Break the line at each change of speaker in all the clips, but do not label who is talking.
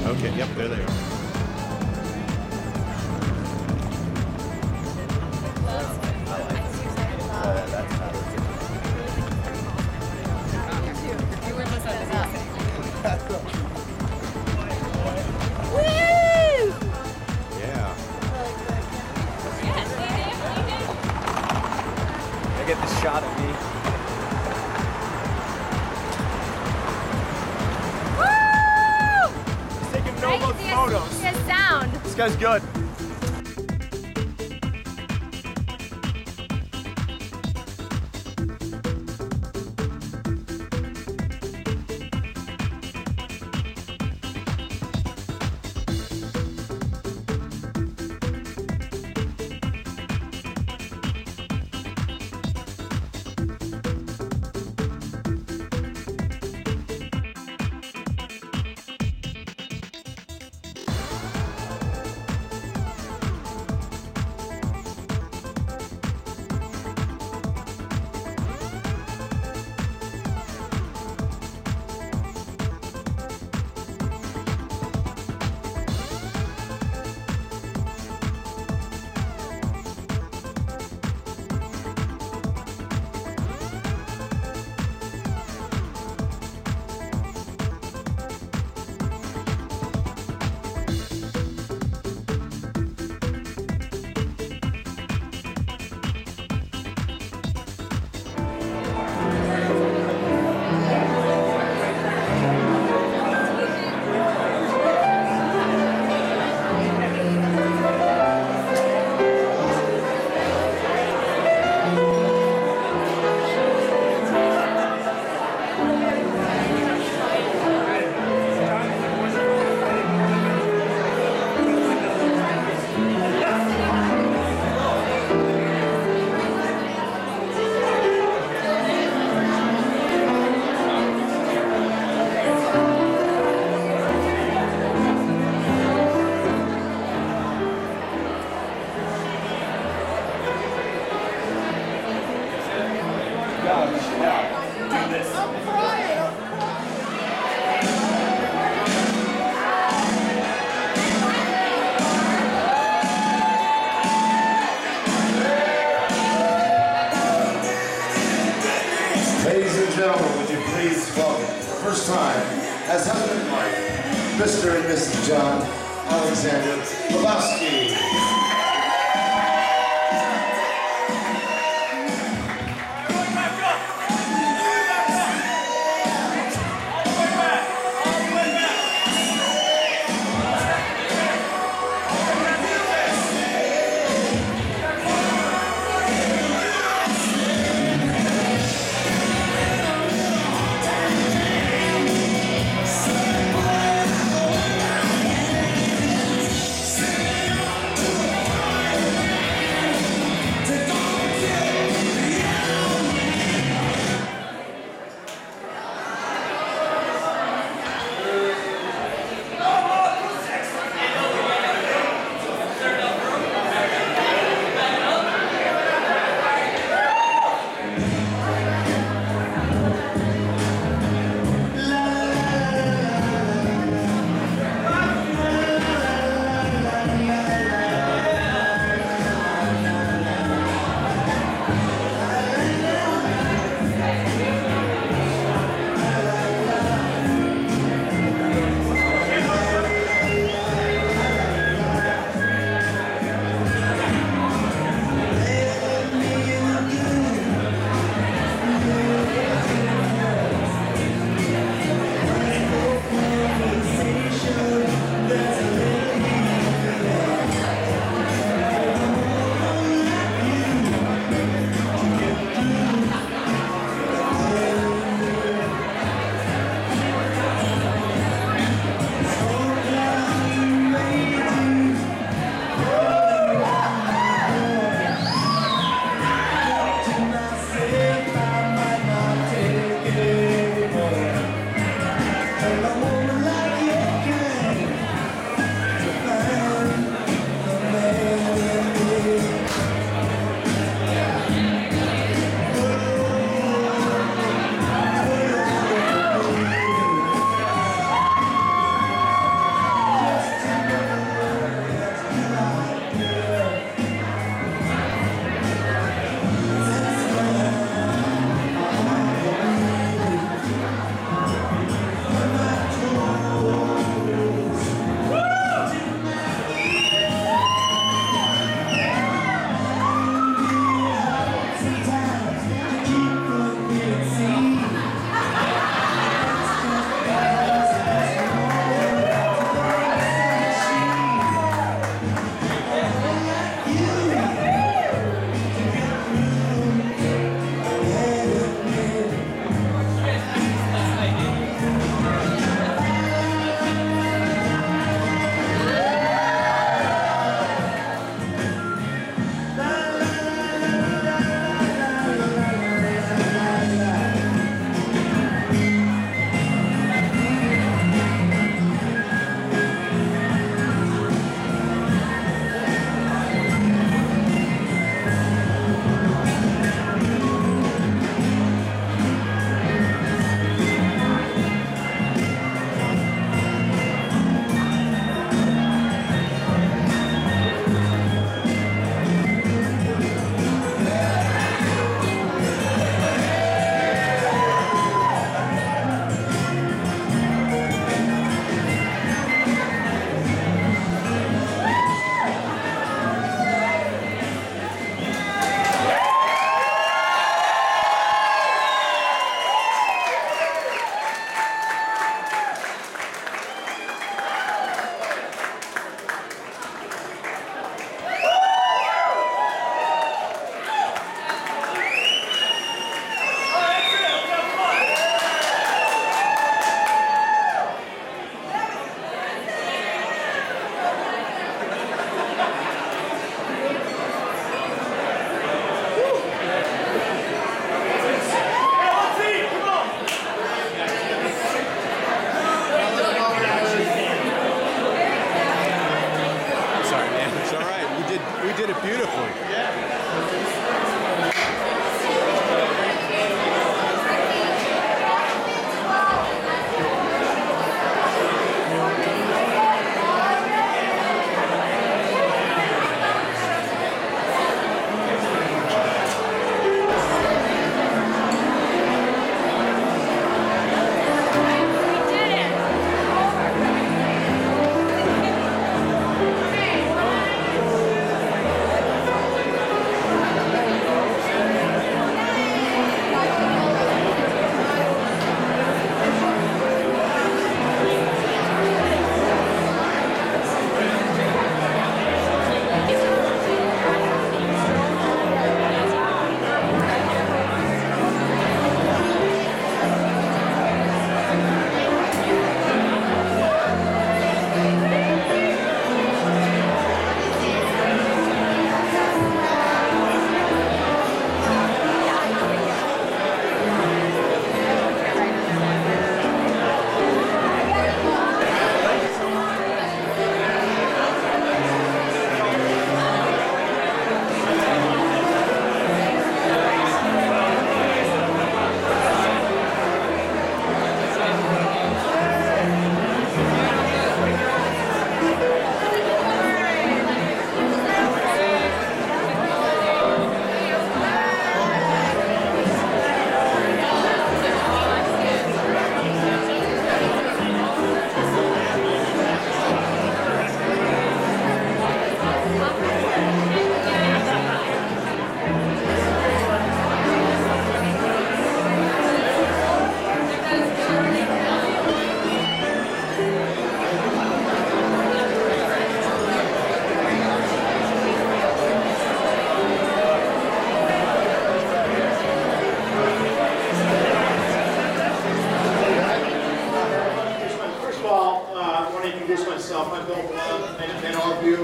Okay, yep, there they are.
Get the shot of me.
Woo!
He's taking no look photos.
He has sound.
This guy's good.
first time as husband and wife, Mr. and Mrs. John Alexander Lebowski.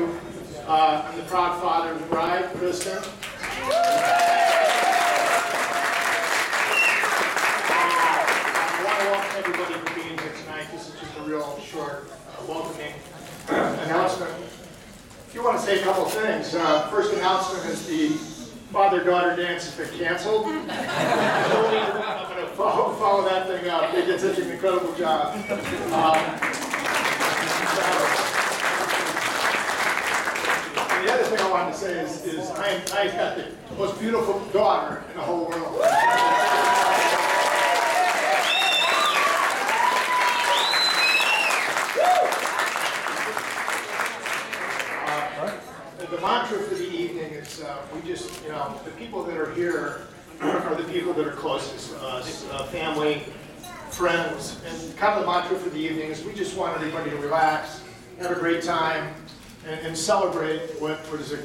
you. I'm the proud father of the bride, Kristin. I want to welcome everybody for being here tonight. This is just a real short welcoming announcement. If you want to say a couple things, first announcement is the father-daughter dance has been canceled. I'm going to follow that thing up. They did such an incredible job. The other thing I wanted to say is I've got the most beautiful daughter in the whole world. The mantra for the evening is we just, the people that are here are the people that are closest to us, family, friends, and kind of the mantra for the evening is we just want everybody to relax, have a great time, and celebrate what is a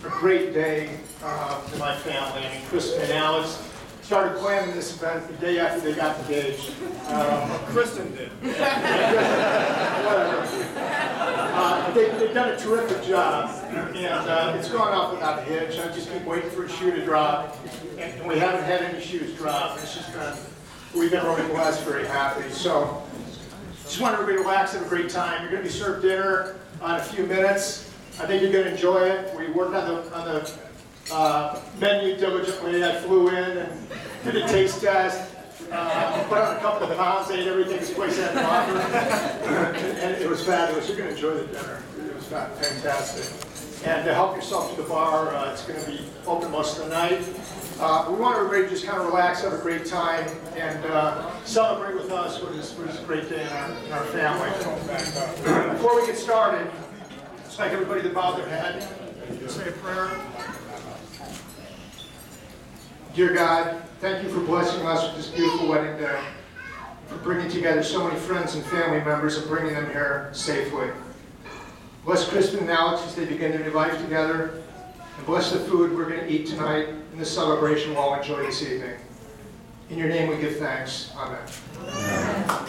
great day to my family. I mean, Kristin and Alex started planning this event the day after they got engaged.
Kristin did.
Whatever. They've done a terrific job, and it's gone off without a hitch. I just keep waiting for a shoe to drop, and we haven't had any shoes drop. It's just been, we've been really blessed, very happy. So, just want everybody to relax, have a great time. You're going to be served dinner in a few minutes. I think you're going to enjoy it. We worked on the menu diligently. I flew in and did a taste test. Put on a couple of pounds, ate everything this place had to offer, and it was fabulous. You're going to enjoy the dinner. It was fantastic. And help yourself to the bar. It's going to be open most of the night. We want everybody to just kind of relax, have a great time, and celebrate with us what is a great day in our family. Before we get started, I'd like everybody to bow their head and say a prayer. Dear God, thank you for blessing us with this beautiful wedding day, for bringing together so many friends and family members and bringing them here safely. Bless Kristin and Alex as they begin their new life together, and bless the food we're going to eat tonight in this celebration we'll all enjoy this evening. In your name we give thanks. Amen. Amen.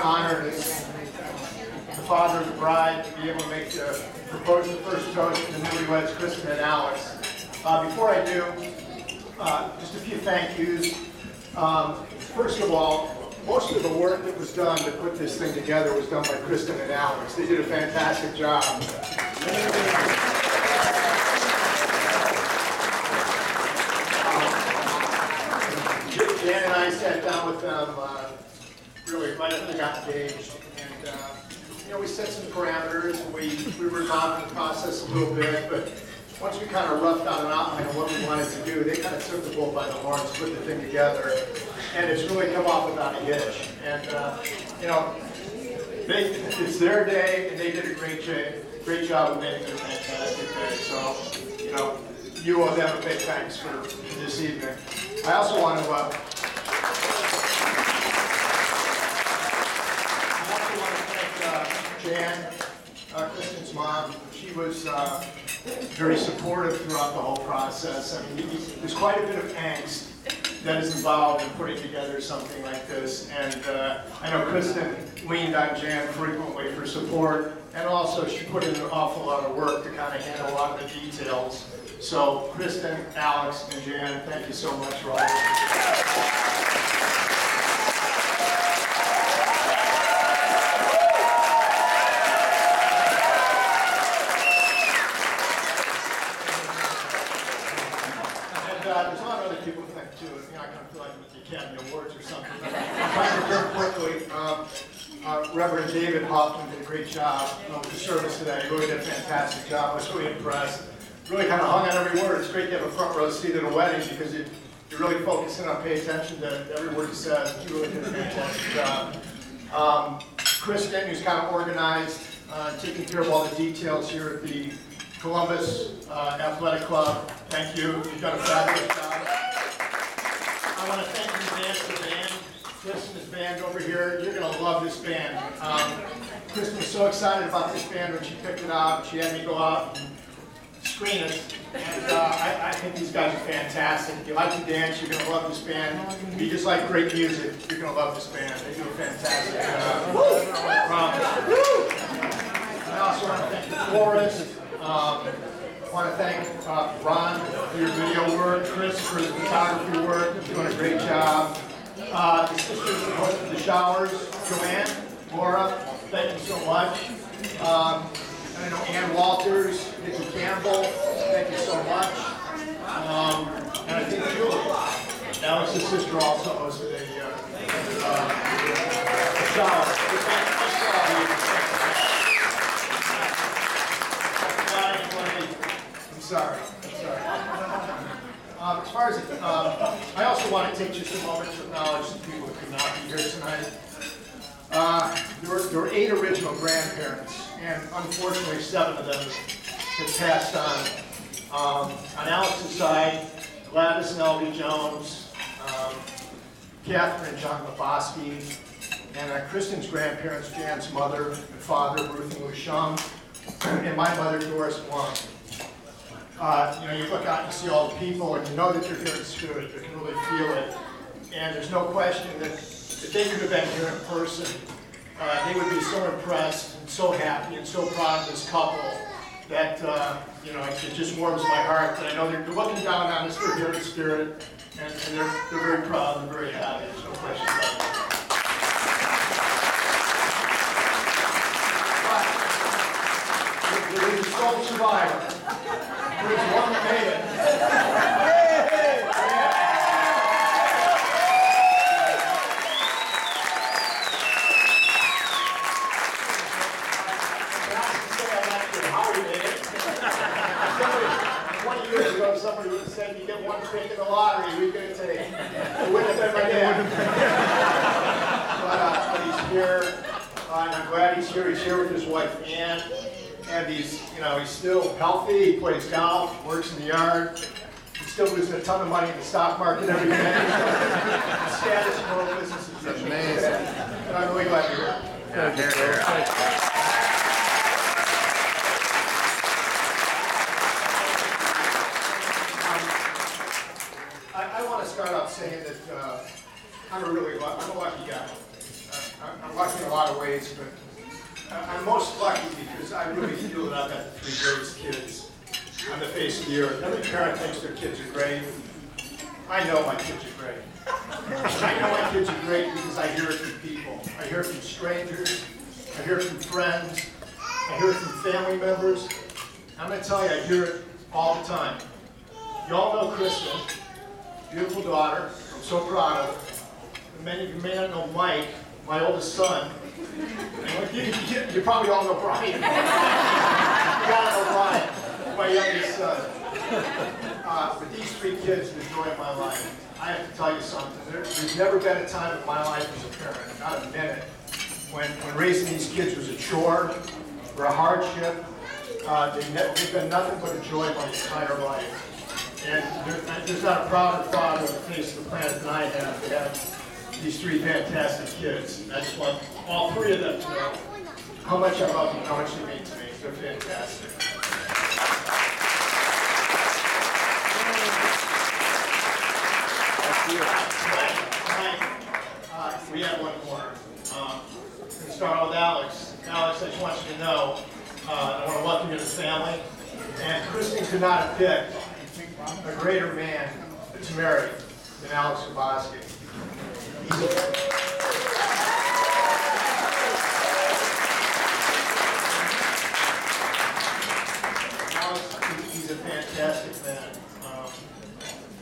an honor as the father of the bride to be able to make the propose the first toast to the newlyweds, Kristin and Alex. Before I do, just a few thank yous. First of all, most of the work that was done to put this thing together was done by Kristin and Alex. They did a fantastic job. Jan and I sat down with them really right after they got engaged, and you know, we set some parameters, and we revolved the process a little bit, but once we kind of roughed out an outline of what we wanted to do, they kind of took the bull by the horns, put the thing together, and it's really come off without a hitch. And you know, it's their day, and they did a great job of making it a fantastic day. So, you know, you owe them a big thanks for this evening. I also want to thank Jan, Kristin's mom. She was very supportive throughout the whole process. I mean, there's quite a bit of angst that is involved in putting together something like this. And I know Kristin leaned on Jan frequently for support, and also she put in an awful lot of work to kind of handle a lot of the details. So Kristin, Alex, and Jan, thank you so much for all this. There's a lot of other people to thank too. You're not going to feel like the Academy Awards or something. I'm trying to very quickly. Reverend David Hoffman did a great job with the service today. He really did a fantastic job. I was really impressed. Really kind of hung on every word. It's great to have a front row seat at a wedding because you're really focusing on paying attention to every word he says. He really did a fantastic job. Kristin, who's kind of organized, taking care of all the details here at the Columbus Athletic Club. Thank you. You've done a fabulous job. I want to thank you, Dan, for the band. Kristin's band over here. You're going to love this band. Kristin was so excited about this band when she picked it out. She had me go out and screen it. And I think these guys are fantastic. If you like to dance, you're going to love this band. If you just like great music, you're going to love this band. They do a fantastic job. I promise. I also want to thank the florist. I want to thank Ron for your video work, Chris for the photography work, doing a great job. The sisters who hosted the showers, Joanne, Laura, thank you so much. I know Ann Walters, Nikki Campbell, thank you so much. And I think Julie, Alex's sister, also hosted a shower. I'm sorry. As far as I also want to take just a moment to acknowledge the people who could not be here tonight. There were 8 original grandparents, and unfortunately 7 of them have passed on. On Alex's side, Gladys and Elvie Jones, Catherine and John Lebowski, and Kristin's grandparents, Jan's mother and father, Ruth and Lou Shum, and my mother, Doris Blum. You know, you look out and you see all the people, and you know that they're here in spirit. You can really feel it. And there's no question that if they could have been here in person, they would be so impressed and so happy and so proud of this couple that, you know, it just warms my heart that I know they're looking down on us, they're here in spirit, and they're very proud and very happy. There's no question about it. There is a sole survivor. There is one that made it. How he made it. 20 years ago, somebody would have said, you get one pick in the lottery, we're going to take. It wouldn't have been my dad. But he's here, and I'm glad he's here. He's here with his wife, Ann. And he's, you know, he's still healthy. He plays golf, works in the yard. He's still losing a ton of money in the stock market every day. The status quo business is amazing. And I'm really glad you're here.
Yeah, here.
I start out saying that I'm a lucky guy. I'm lucky in a lot lot of ways, but I'm most lucky because I really feel that I've got the three greatest kids on the face of the earth. Every parent thinks their kids are great. I know my kids are great. I know my kids are great because I hear it from people. I hear it from strangers. I hear it from friends. I hear it from family members. I'm going to tell you, I hear it all the time. You all know Kristin, beautiful daughter. I'm so proud of her. Many of you may not know Mike, my oldest son. You probably all know Brian. You gotta know Brian, my youngest son. But these three kids are the joy of my life. I have to tell you something. There's never been a time in my life as a parent, not a minute, when raising these kids was a chore or a hardship. They've been nothing but a joy my entire life. And there's not a prouder father on the face of the planet than I have to have these three fantastic kids. I just want all three of them to know how much I love them, how much they mean to me. They're fantastic. Tonight, we have one more. We're start with Alex. Alex, I just want you to know, I want to welcome you to the family. And Kristin could not have picked a greater man to marry than Alex Kubowski. He's a fantastic man.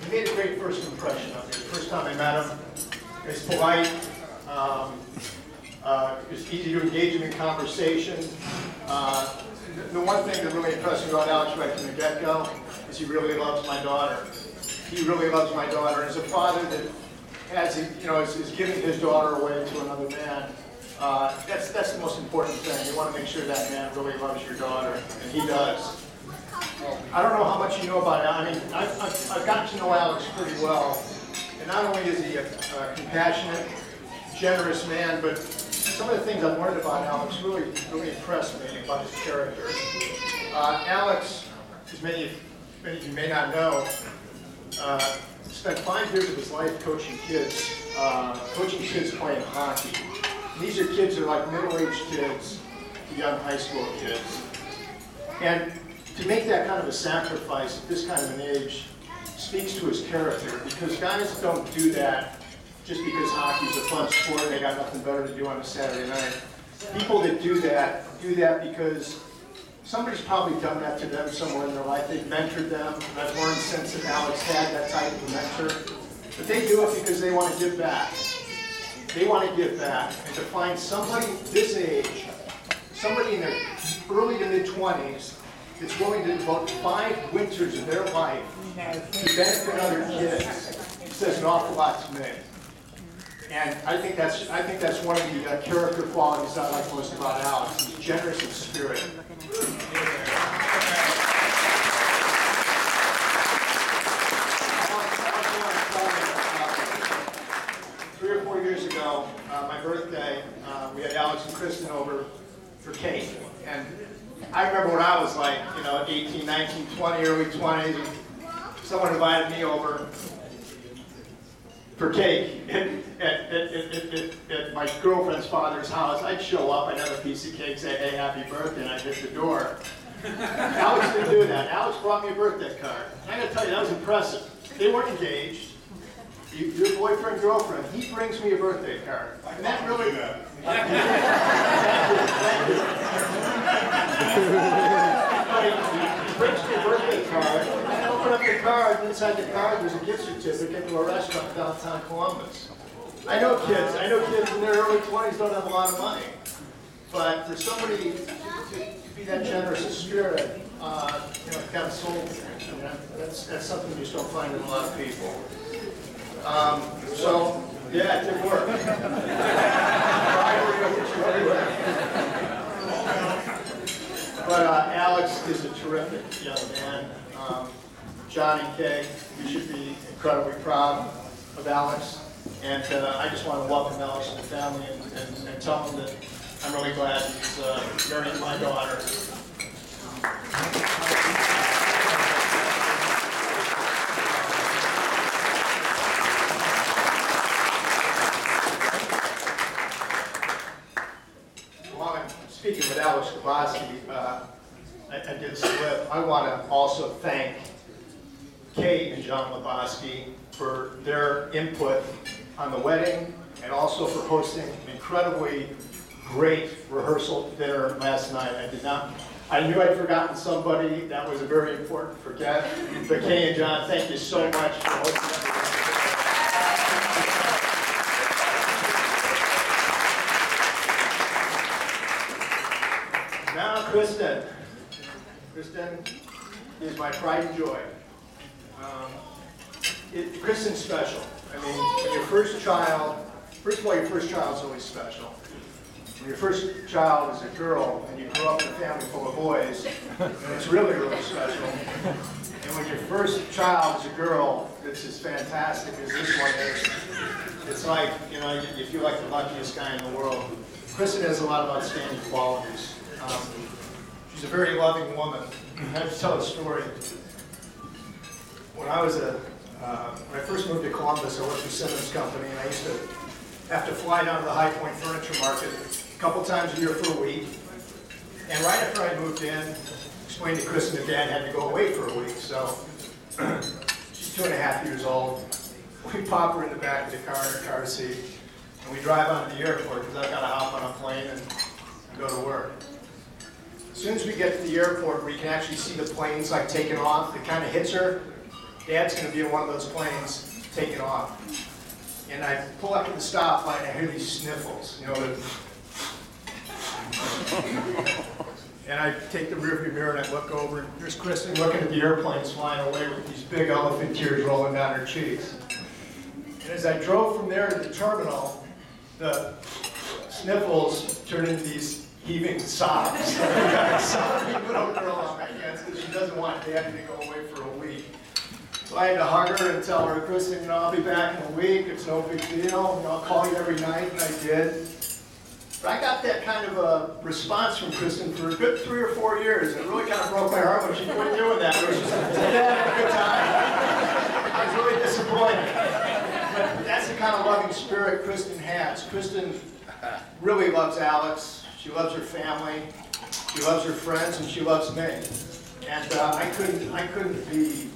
He made a great first impression of me. The first time I met him, he's polite. It was easy to engage him in conversation. The one thing that really impressed me about Alex right from the get-go is he really loves my daughter. He really loves my daughter. As a father that is giving his daughter away to another man, that's the most important thing. You want to make sure that man really loves your daughter, and he does. I don't know how much you know about it. I mean, I've gotten to know Alex pretty well, and not only is he a compassionate, generous man, but some of the things I've learned about Alex really impressed me about his character. Alex, as many of you may not know, spent 5 years of his life coaching kids playing hockey. And these are kids that are like middle-aged kids to young high school kids. And to make that kind of a sacrifice at this kind of an age speaks to his character, because guys don't do that just because hockey's a fun sport and they got nothing better to do on a Saturday night. People that do that because somebody's probably done that to them somewhere in their life. They've mentored them, and I've learned since that Alex had that type of a mentor. But they do it because they want to give back. They want to give back. And to find somebody this age, somebody in their early to mid-20s, that's willing to devote 5 winters of their life to benefit other kids, says an awful lot to me. And I think that's one of the character qualities I like most about Alex. He's generous in spirit. 3 or 4 years ago, my birthday, we had Alex and Kristin over for cake. And I remember when I was like, 18, 19, 20, early 20s, and someone invited me over for cake at my girlfriend's father's house. I'd show up, I'd have a piece of cake, say, hey, happy birthday, and I'd hit the door. Alex didn't do that. Alex brought me a birthday card. And I gotta tell you, that was impressive. They weren't engaged. Your boyfriend, girlfriend, he brings me a birthday card. And that really... Thank you. He brings me a birthday card, and I open up the card, and inside the card there's a gift certificate to a restaurant downtown Columbus. I know kids in their early 20s don't have a lot of money. But for somebody to be that generous in spirit, kind of soul, that's something you just don't find in a lot of people. So, yeah, it did work. But Alex is a terrific young man. John and Kay, we should be incredibly proud of Alex. And I just want to welcome Alex to the family and tell him that I'm really glad he's marrying my daughter. I did slip. I want to also thank Kate and John Lebowski for their input on the wedding and also for hosting an incredibly great rehearsal dinner last night. I knew I'd forgotten somebody. That was a very important forget. But Kay and John, thank you so much for hosting everything. Now, Kristin. Kristin is my pride and joy. Kristin's special. I mean, when your first child, first of all, your first child is always special. When your first child is a girl and you grow up in a family full of boys, it's really, really special. And when your first child is a girl that's as fantastic as this one is, it's like, you know, you feel like the luckiest guy in the world. Kristin has a lot of outstanding qualities. She's a very loving woman. I have to tell a story. When I first moved to Columbus, I worked for Simmons Company, and I used to have to fly down to the High Point Furniture Market a couple times a year for a week. And right after I moved in, explained to Kristin that Dad had to go away for a week. So she's 2.5 years old. We pop her in the back of the car in her car seat, and we drive on to the airport because I've got to hop on a plane and go to work. As soon as we get to the airport where you can actually see the planes like taking off, it kind of hits her. Dad's going to be in one of those planes taking off. And I pull up to the stoplight and I hear these sniffles, you know. And I take the rearview mirror and I look over, and there's Kristin looking at the airplanes flying away with these big elephant tears rolling down her cheeks. And as I drove from there to the terminal, the sniffles turned into these heaving sobs. I've got a sobbing little girl on my hands because she doesn't want Daddy to go away for a week. So I had to hug her and tell her, Kristin, you know, I'll be back in a week. It's no big deal. You know, I'll call you every night, and I did. But I got that kind of a response from Kristin for a good 3 or 4 years. It really kind of broke my heart when she quit doing that. It was just, Dad, have a good time. I was really disappointed. But that's the kind of loving spirit Kristin has. Kristin really loves Alex. She loves her family. She loves her friends, and she loves me. And I couldn't be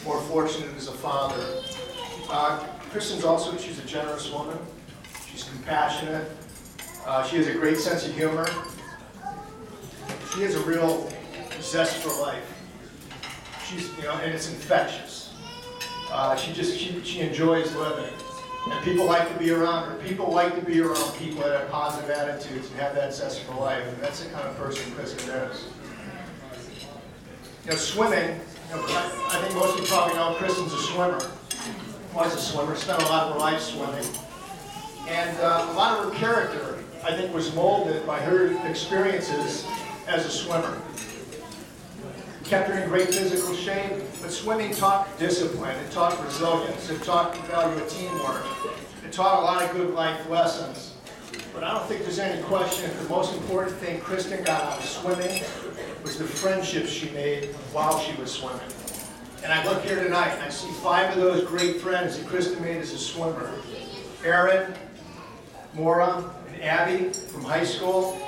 more fortunate as a father. Kristin's also, she's a generous woman. She's compassionate. She has a great sense of humor. She has a real zest for life. She's, you know, and it's infectious. She enjoys living. And people like to be around her. People like to be around people that have positive attitudes and have that zest for life. And that's the kind of person Kristin is. You know, swimming, you know, I think most of you probably know Kristin's a swimmer. Was a swimmer, spent a lot of her life swimming. And a lot of her character, I think, was molded by her experiences as a swimmer. Kept her in great physical shape, but swimming taught discipline, it taught resilience, it taught the value of teamwork, it taught a lot of good life lessons. But I don't think there's any question that the most important thing Kristin got out of swimming was the friendships she made while she was swimming. And I look here tonight and I see 5 of those great friends that Kristin made as a swimmer. Erin, Maura, and Abby from high school,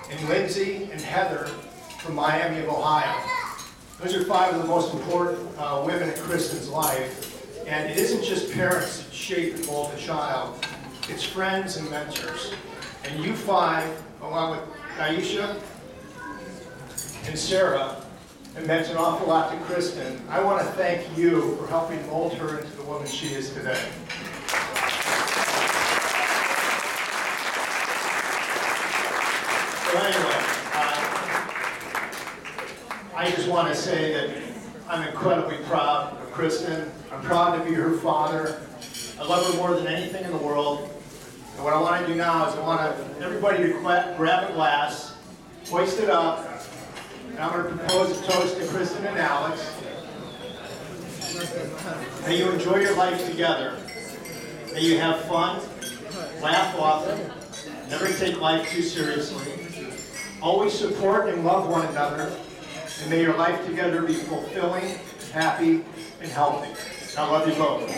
and Lindsay and Heather from Miami of Ohio. Those are 5 of the most important women in Kristin's life. And it isn't just parents that shape and mold a child. It's friends and mentors. And you 5, along with Aisha and Sarah, have meant an awful lot to Kristin. I want to thank you for helping mold her into the woman she is today. So anyway, I just want to say that I'm incredibly proud of Kristin. I'm proud to be her father. I love her more than anything in the world. And what I want to do now is I want everybody to grab a glass, hoist it up, and I'm going to propose a toast to Kristin and Alex. May you enjoy your life together. May you have fun, laugh often, never take life too seriously. Always support and love one another. And may your life together be fulfilling, happy, and healthy. I love you both.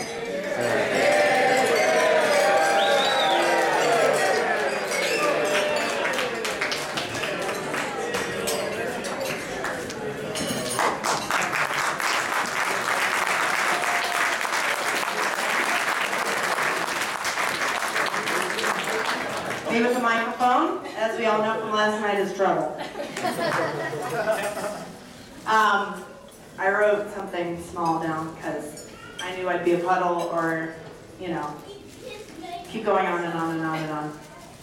out from last night is trouble. I wrote something small down because I knew I'd be a puddle or, you know, keep going on and on and on and on.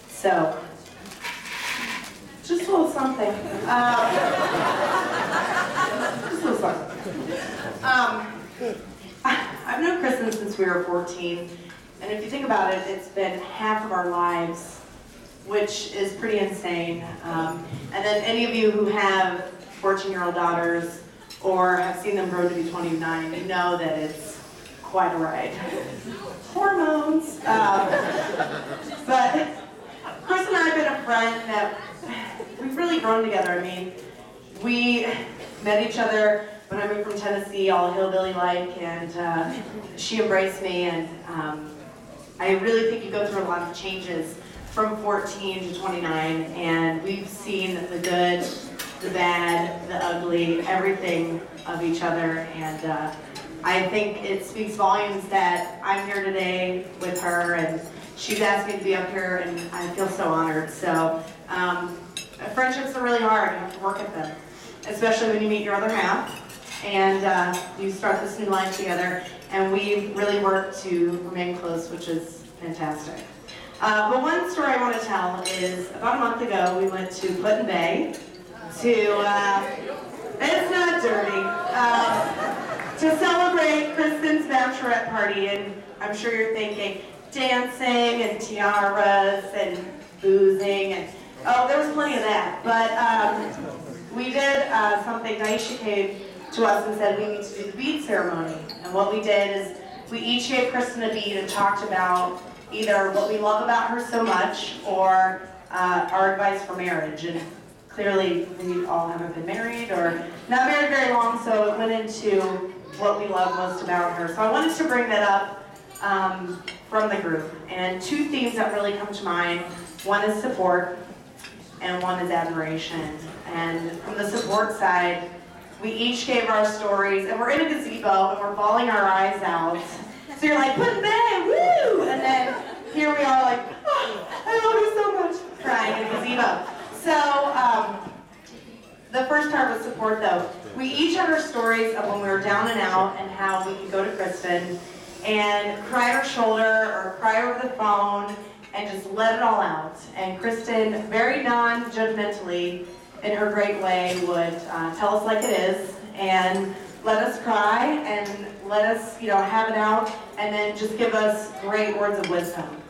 So, just a little something. Just a little something. I've known Kristin since we were 14, and if you think about it, it's been half of our lives, which is pretty insane. And then any of you who have 14-year-old daughters or have seen them grow to be 29, you know that it's quite a ride. Hormones. But Chris and I have been a friend that we've really grown together. I mean, we met each other when I moved from Tennessee, all hillbilly-like, and she embraced me, and I really think you go through a lot of changes from 14 to 29, and we've seen the good, the bad, the ugly, everything of each other, and I think it speaks volumes that I'm here today with her, and she's asked me to be up here, and I feel so honored. So friendships are really hard. You have to work at them, especially when you meet your other half, and you start this new life together, and we really work to remain close, which is fantastic. But one story I want to tell is about a month ago we went to Put-in-Bay to, it's not dirty, to celebrate Kristin's bachelorette party, and I'm sure you're thinking dancing and tiaras and boozing, and oh, there was plenty of that. But we did something. Naisha came to us and said we need to do the bead ceremony, and what we did is we each gave Kristin a bead and talked about either what we love about her so much or our advice for marriage. And clearly we all haven't been married or not married very long, so it went into what we love most about her. So I wanted to bring that up from the group. And two themes that really come to mind. One is support and one is admiration. And from the support side, we each gave our stories, and we're in a gazebo and we're bawling our eyes out. So you're like, Put-in-Bay, woo! And then here we are like, oh, I love you so much, crying in a gazebo. So the first part was support though. We each had our stories of when we were down and out and how we could go to Kristin and cry at her shoulder or cry over the phone and just let it all out. And Kristin, very non-judgmentally, in her great way, would tell us like it is and let us cry and let us, have it out, and then just give us great words of wisdom.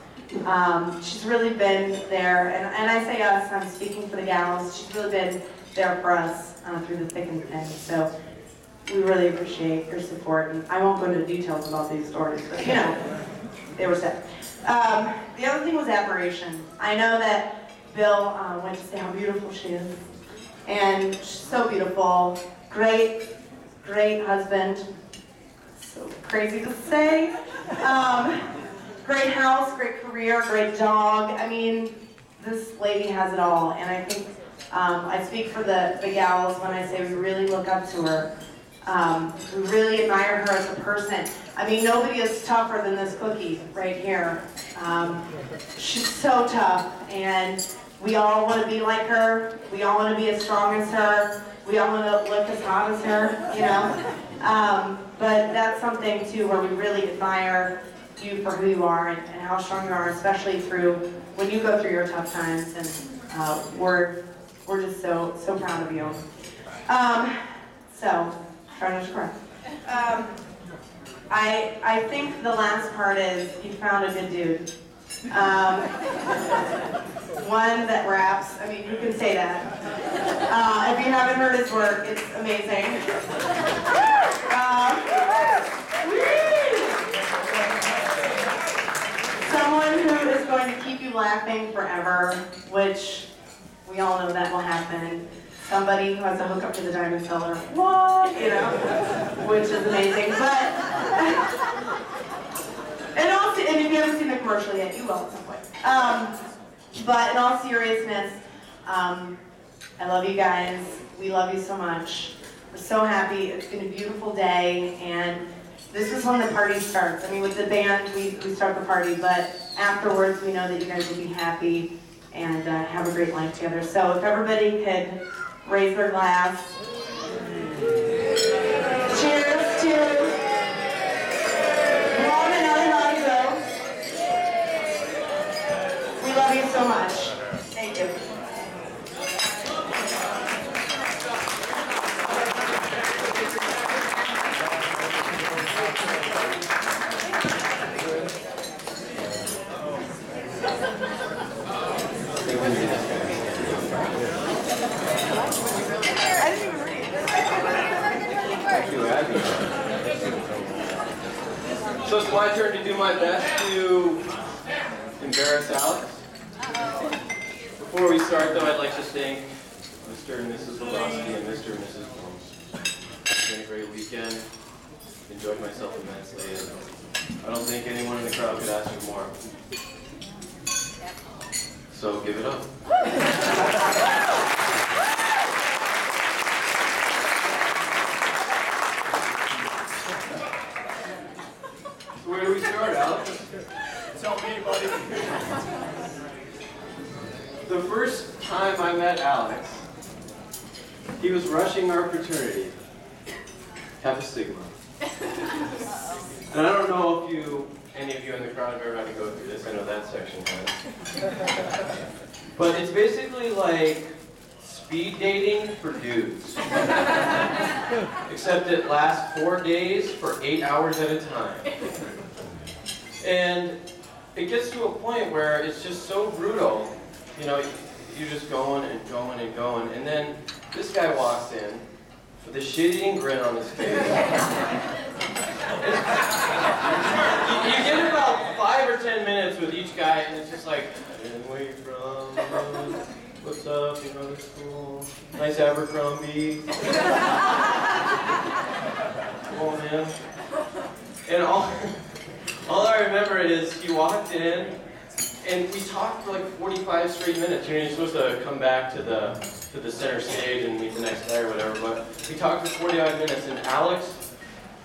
She's really been there, and I say us, I'm speaking for the gals, she's really been there for us through the thick and thin. So we really appreciate your support, and I won't go into details about these stories, but they were said. The other thing was admiration. I know that Bill went to say how beautiful she is, and she's so beautiful, great husband, so crazy to say. Great house, great career, great dog. I mean, this lady has it all, and I think I speak for the gals when I say we really look up to her. We really admire her as a person. I mean, nobody is tougher than this cookie right here. She's so tough, and we all want to be like her. We all want to be as strong as her. We all want to look as hot as her, But that's something, too, where we really admire you for who you are and how strong you are, especially through when you go through your tough times. And we're just so proud of you. So, try not to cry. I think the last part is you found a good dude. One that raps. I mean, you can say that. If you haven't heard his work, it's amazing. Someone who is going to keep you laughing forever, which we all know that will happen. Somebody who has a hookup to the diamond cellar, what? Which is amazing. But, and if you haven't seen the commercial yet, you will at some point. But in all seriousness, I love you guys. We love you so much. We're so happy. It's been a beautiful day, and this is when the party starts. I mean, with the band, we start the party, but afterwards, we know that you guys will be happy and have a great life together. So if everybody could raise their glass. Cheers to Mom and Alejandro. We love you so much. Thank you.
So it's my turn to do my best to embarrass Alex. Before we start though, I'd like to thank Mr. and Mrs. Lebowski and Mr. and Mrs. Holmes. It's been a great weekend. Enjoyed myself immensely, and I don't think anyone in the crowd could ask for more. So give it up. Where do we start, Alex?
Tell me, buddy.
The first time I met Alex, he was rushing our fraternity, Kappa Sigma. And I don't know if any of you in the crowd have ever had to go through this. I know that section has. But it's basically like speed dating for dudes. Except it lasts 4 days for 8 hours at a time. And it gets to a point where it's just so brutal. You know, you're just going and going and going. And then this guy walks in with a shit-eating grin on his face. You get about 5 or 10 minutes with each guy, and it's just like, I didn't wait from, what's up, you know, it's cool. Nice Abercrombie. Come on, man. And all I remember is he walked in, and we talked for like 45 straight minutes. You know, you're supposed to come back to the center stage and meet the next guy or whatever, but we talked for 45 minutes, and Alex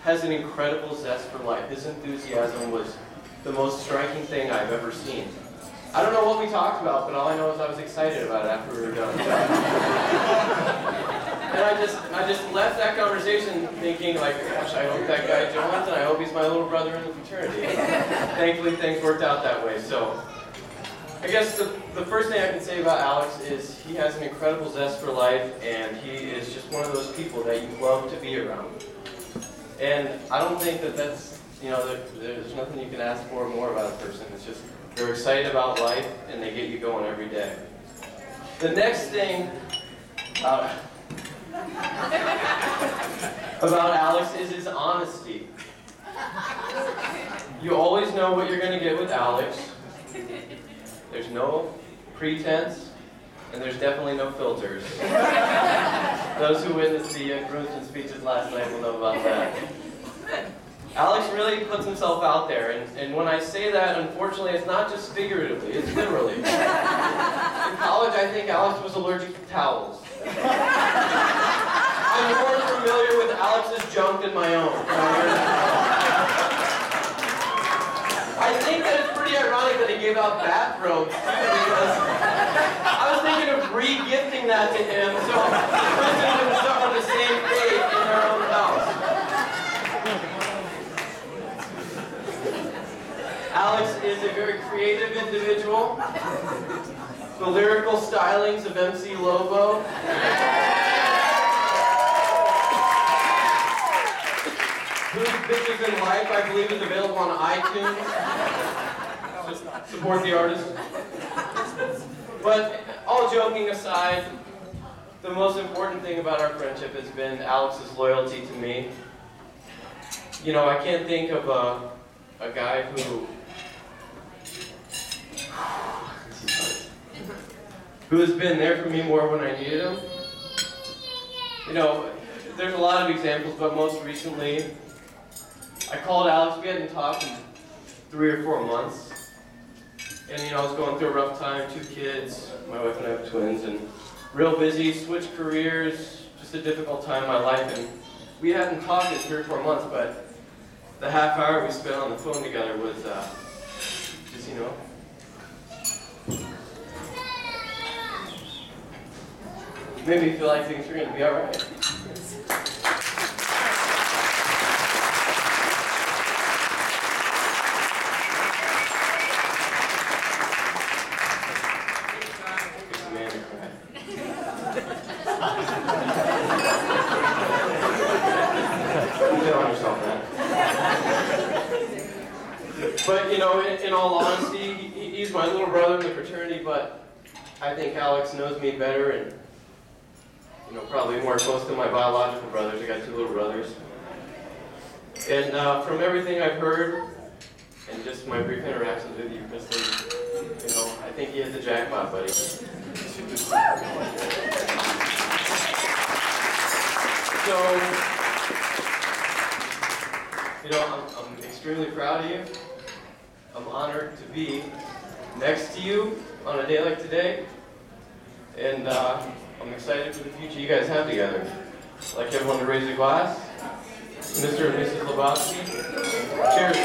has an incredible zest for life. His enthusiasm was the most striking thing I've ever seen. I don't know what we talked about, but all I know is I was excited about it after we were done. And I just left that conversation thinking, like, gosh, I hope that guy joins, and I hope he's my little brother in the fraternity. Thankfully, things worked out that way. So I guess the first thing I can say about Alex is he has an incredible zest for life, and he is just one of those people that you love to be around. And I don't think that's, you know, there's nothing you can ask for more about a person. It's just they're excited about life, and they get you going every day. The next thing about Alex is his honesty. You always know what you're going to get with Alex. There's no pretense, and there's definitely no filters. Those who witnessed the Kristin speeches last night will know about that. Alex really puts himself out there, and when I say that, unfortunately, it's not just figuratively, it's literally. In college, I think Alex was allergic to towels. I'm more familiar with Alex's junk than my own. I think that it's pretty ironic that he gave out bathrobes, too, because I was thinking of re-gifting that to him so Kristin wouldn't suffer the same fate in her own house. Alex is a very creative individual. The lyrical stylings of MC Lobo. Whose Bitches in Life, I believe, is available on iTunes. Support the artist. But all joking aside, the most important thing about our friendship has been Alex's loyalty to me. You know, I can't think of a guy who has been there for me more when I needed him. You know, there's a lot of examples, but most recently, I called Alex. We hadn't talked in 3 or 4 months. And you know, I was going through a rough time, 2 kids, my wife and I have twins, and real busy, switched careers, just a difficult time in my life. And we hadn't talked in 3 or 4 months, but the half hour we spent on the phone together was just, you know, made me feel like things were going to be all right. It's a man to cry. You tell yourself that. But, you know, in all honesty, he's my little brother in the fraternity, but I think Alex knows me better and, you know, probably more close to my biological brothers. I got 2 little brothers. And from everything I've heard, and just my brief interactions with you, Kristin, you know, I think he hit the jackpot, buddy. So, you know, I'm extremely proud of you. I'm honored to be next to you on a day like today. And I'm excited for the future you guys have together. I'd like everyone to raise a glass. Mr. and Mrs. Lebowski. Cheers.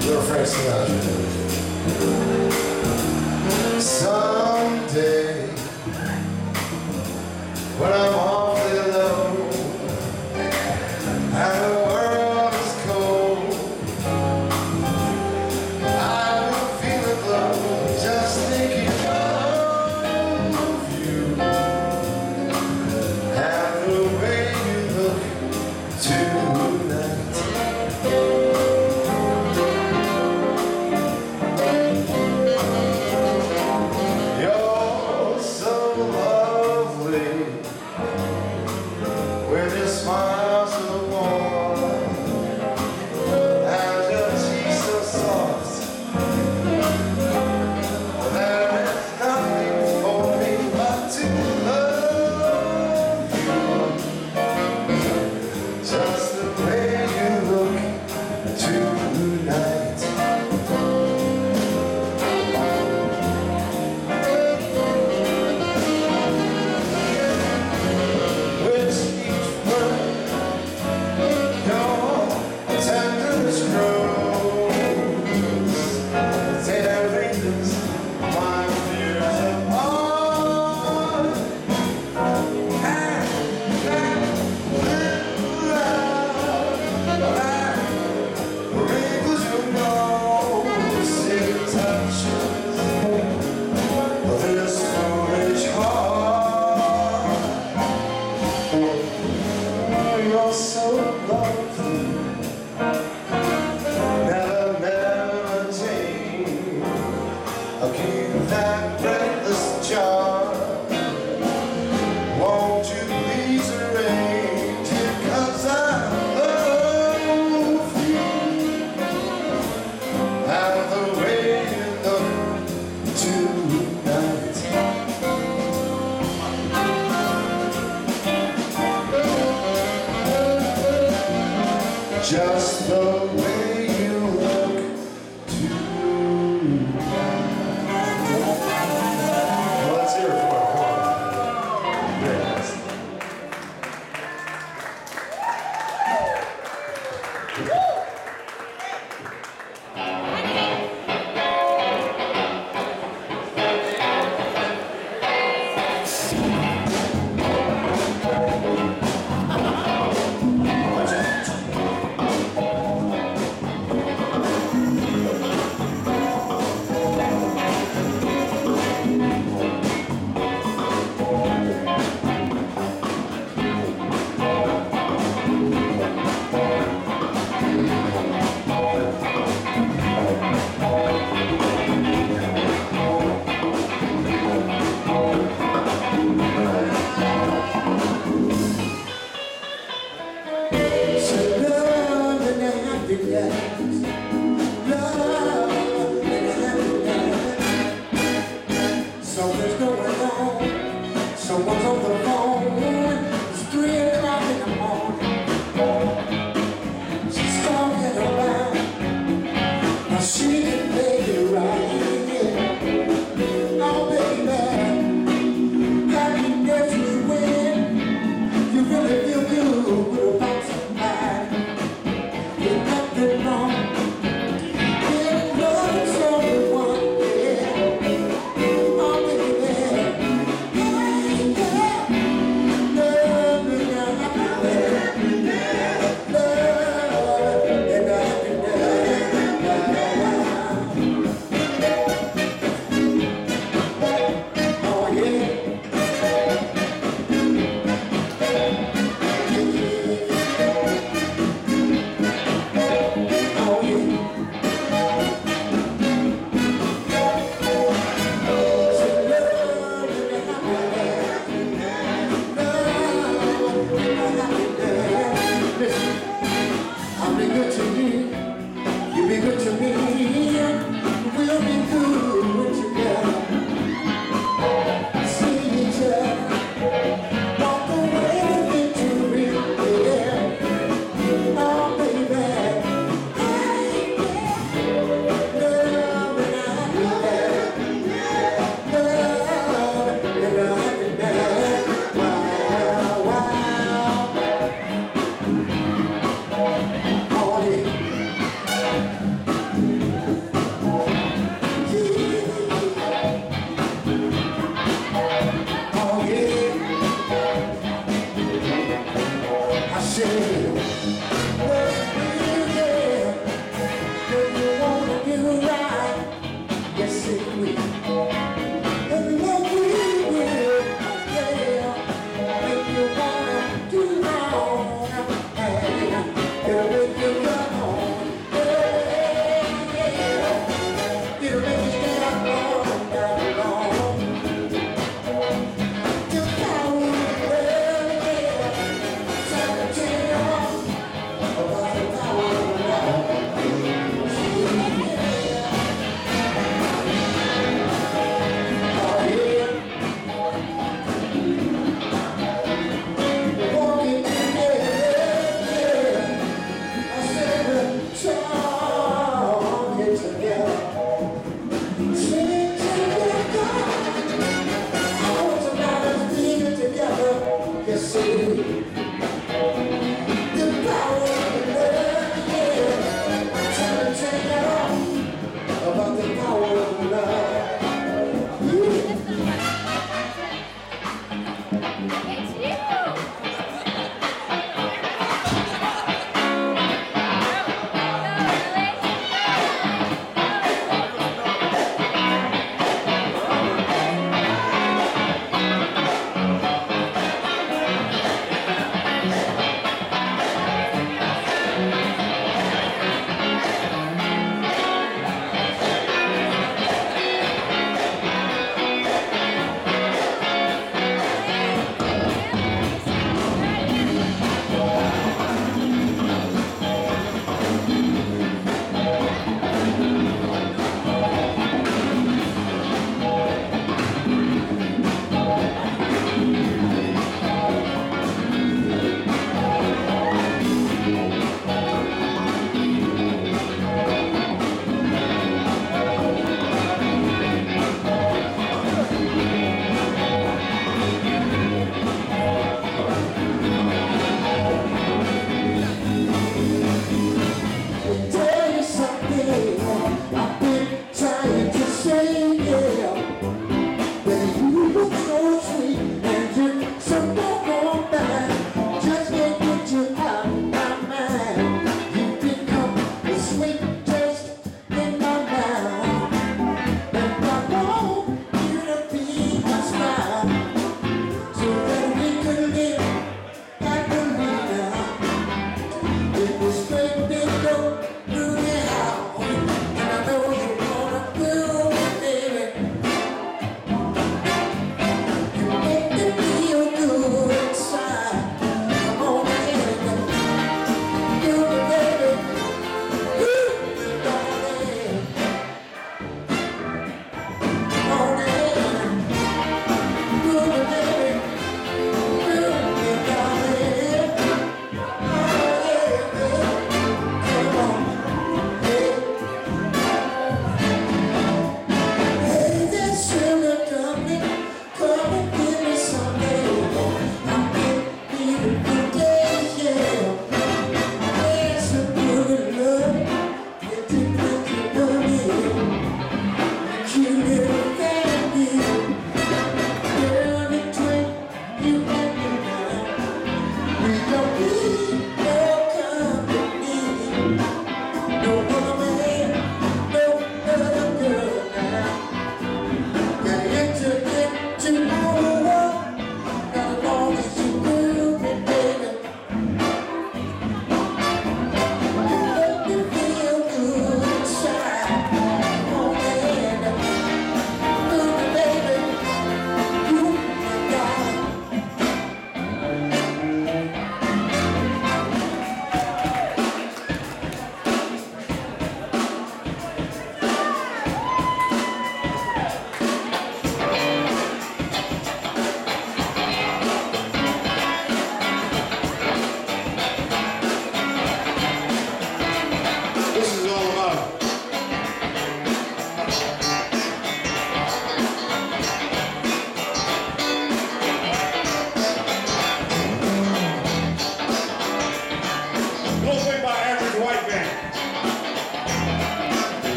Little Frank Sinatra. Someday, when I'm awfully alone and the world is cold, I will feel a glow just thinking of you and the way you look tonight. With your smile so warm and your cheeks so soft, there is nothing for me but to love you, just the way you look tonight. You're so lovely, never change. I'll keep that breathless charm. Won't you please arrange it? 'Cause I love you and the way you look tonight. just the way you look tonight. Well, let's hear it for it. Come on. Yes.
Something's going on. Someone's on the phone. It's 3 o'clock in the morning. She's talking about how she can make it right. Oh, baby, happiness is when you really feel good about somebody. There's nothing wrong.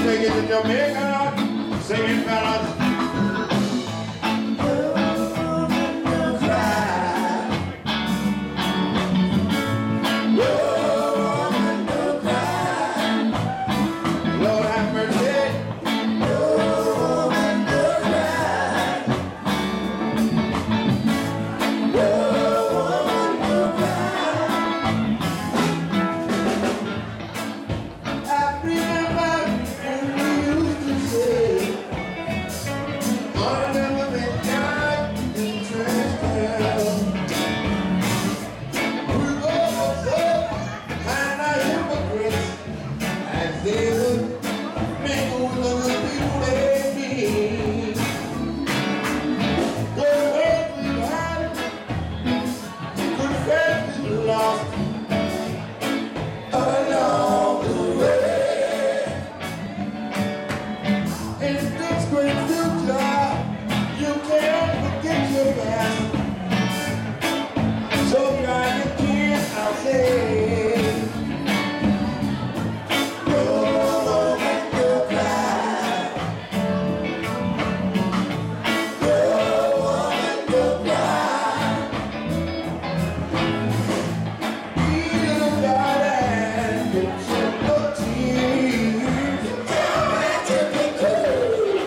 Take it to Jamaica, singing fellas. Lord have mercy. I remember when we used to say, "I've never been down in trash can." We were so kind of hypocrites, as they would mingle with the people they meet. Good ways we had, good friends we lost along the way. In this great future, you can't forget your past. So try your kids, I'll say. Roll and go cry. Roll and go cry. Be a darling, get your tears. Tell me to be cool.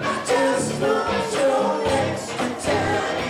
I just want your extra time.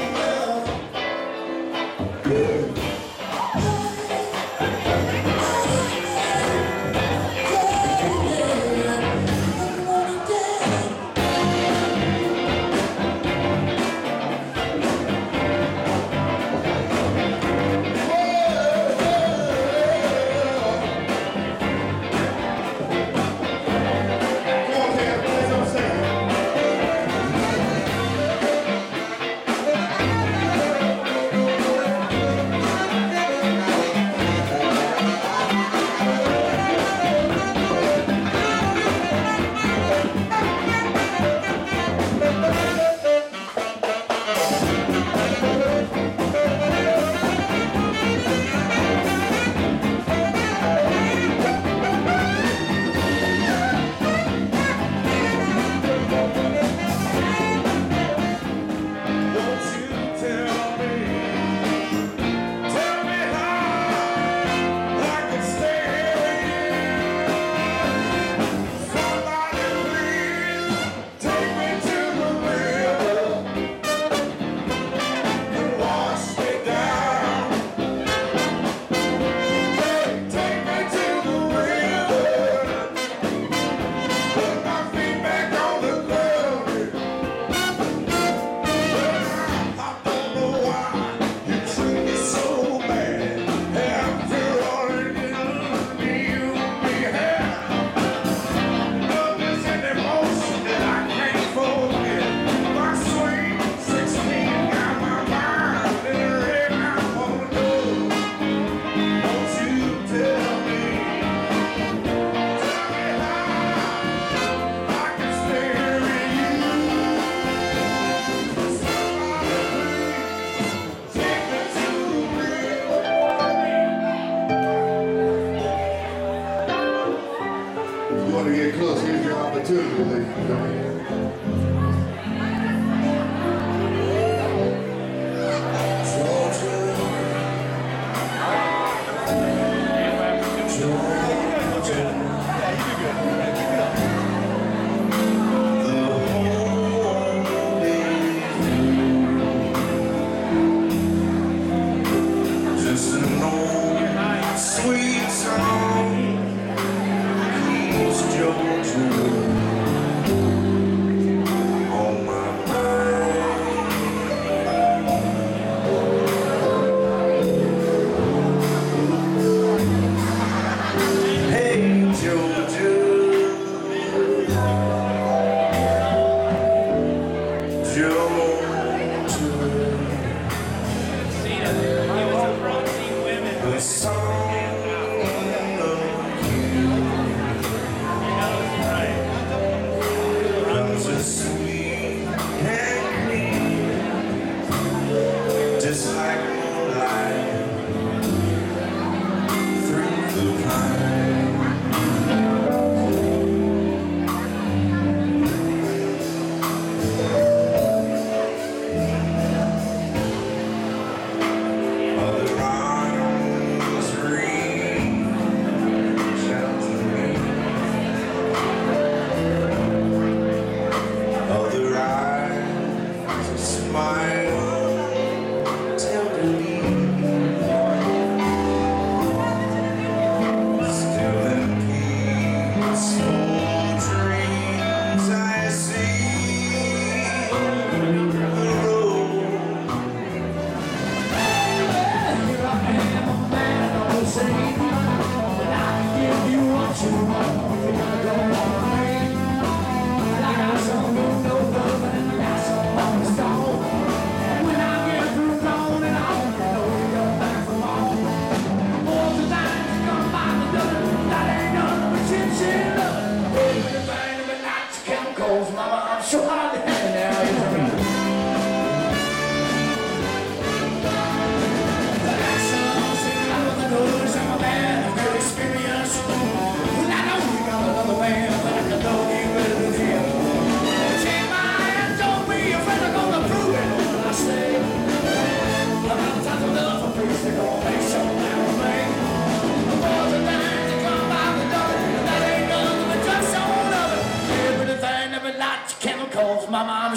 If you want to get close, here's your opportunity, ladies and gentlemen.
Just an old sweet song keeps Georgia on my mind. Hey Georgia, the song of you runs as sweet and clean, just like moonlight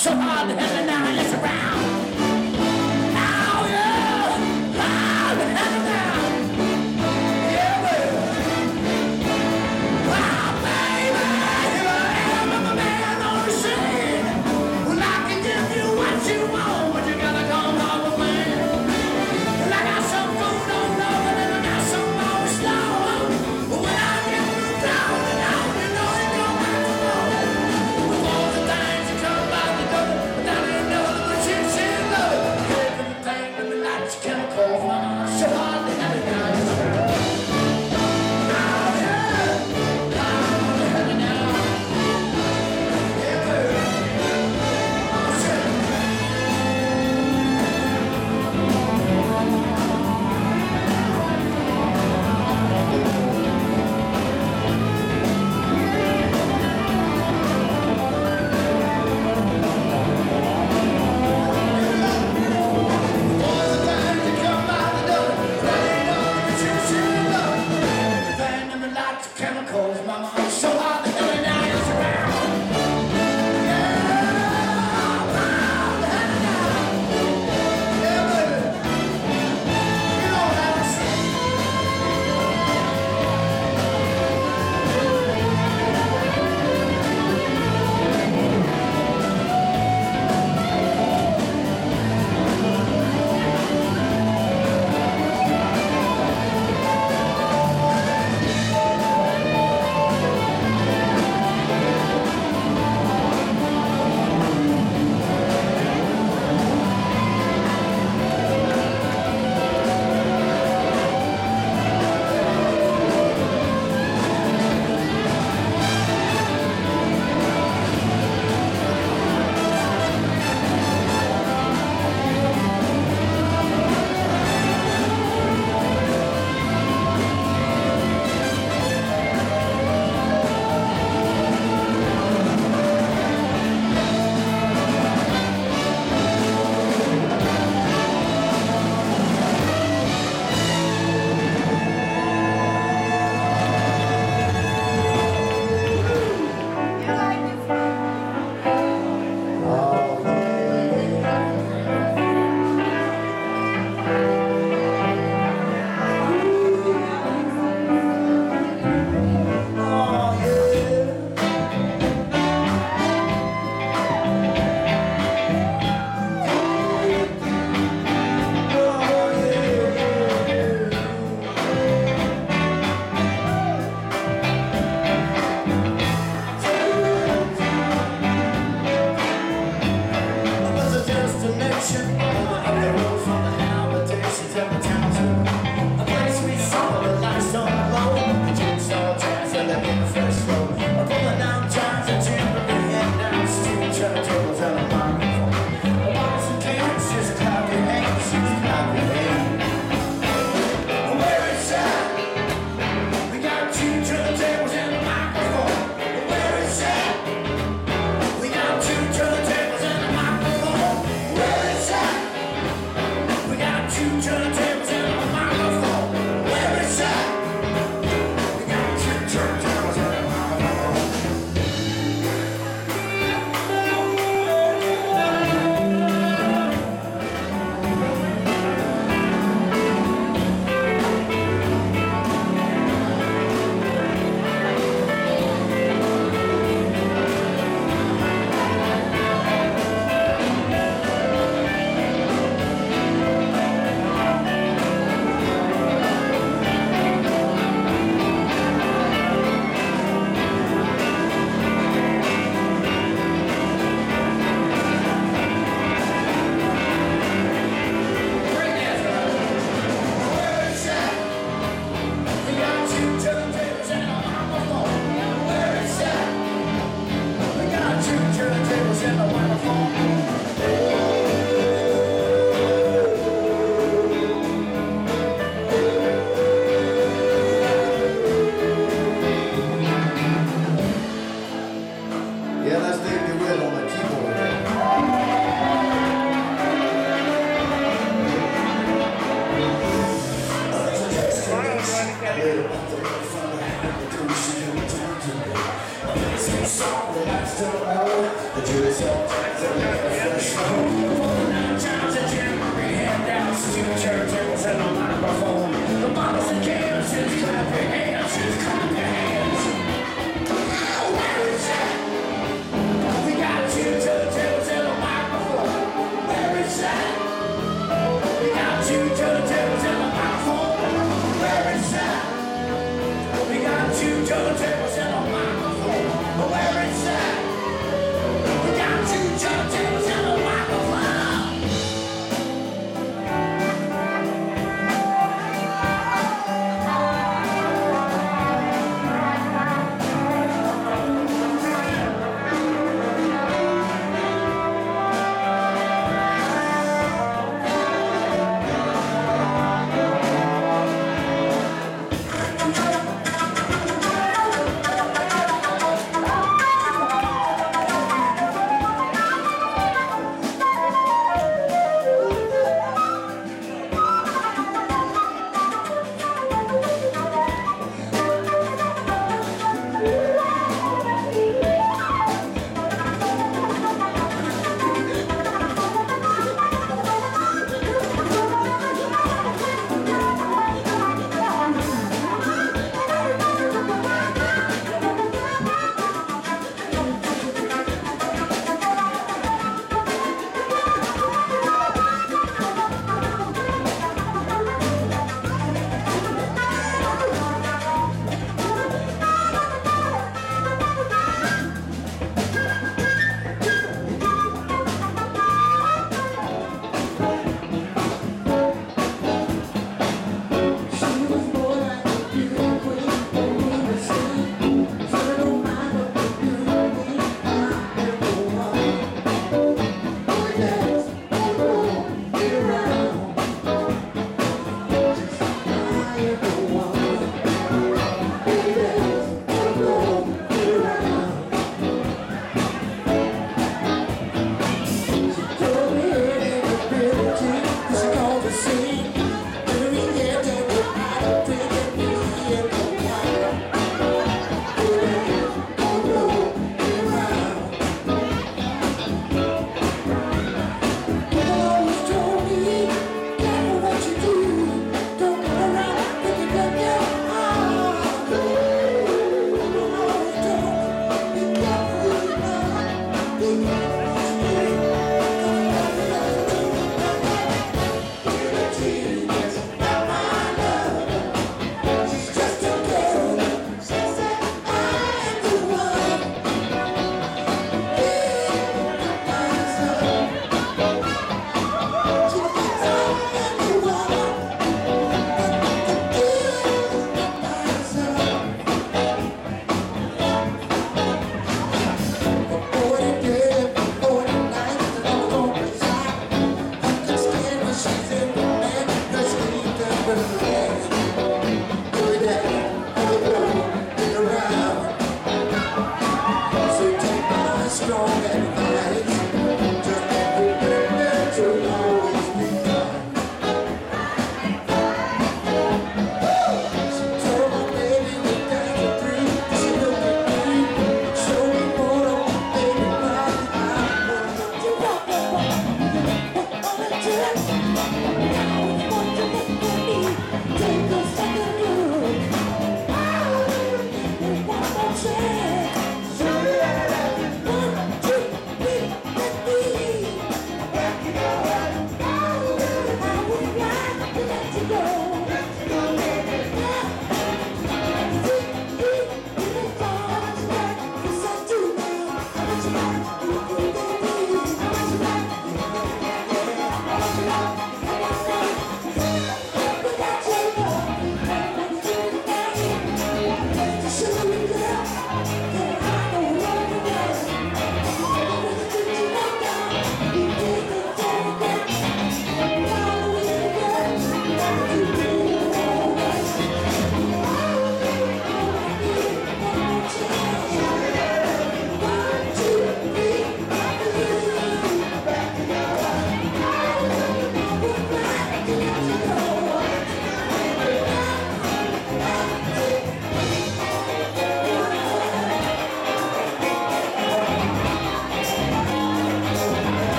so hard to have it now and it's around. Oh yeah, hard to have it now. Yeah, well. Oh baby, here I am, I'm a man on the scene. Well, I can give you what you want, but you gotta come home with me. Well, I got some food on love and I got some more slow. But when I get through down and out, you know you come back to love. With all the things that come by the door, but now you know that the chicks in love. Everything in the night you can't call for. So hard to have it now. Chemicals, mama, I'm so hot the hell now it's around. Yeah, around the hell now. Yeah, baby. You know how to sing. song that I still know. The Jewish times are never show. For the 9 times that Jim Murray had down to church and was in a microphone. The bottles and cans, just clap your hands, just clap your hands. Where is that? We got 2 turntables and a microphone. Where is that? We got 2 turntables and a microphone. Where is that? We got 2 turntables and a microphone. Where is that? We got 2 turntables and a microphone. Sing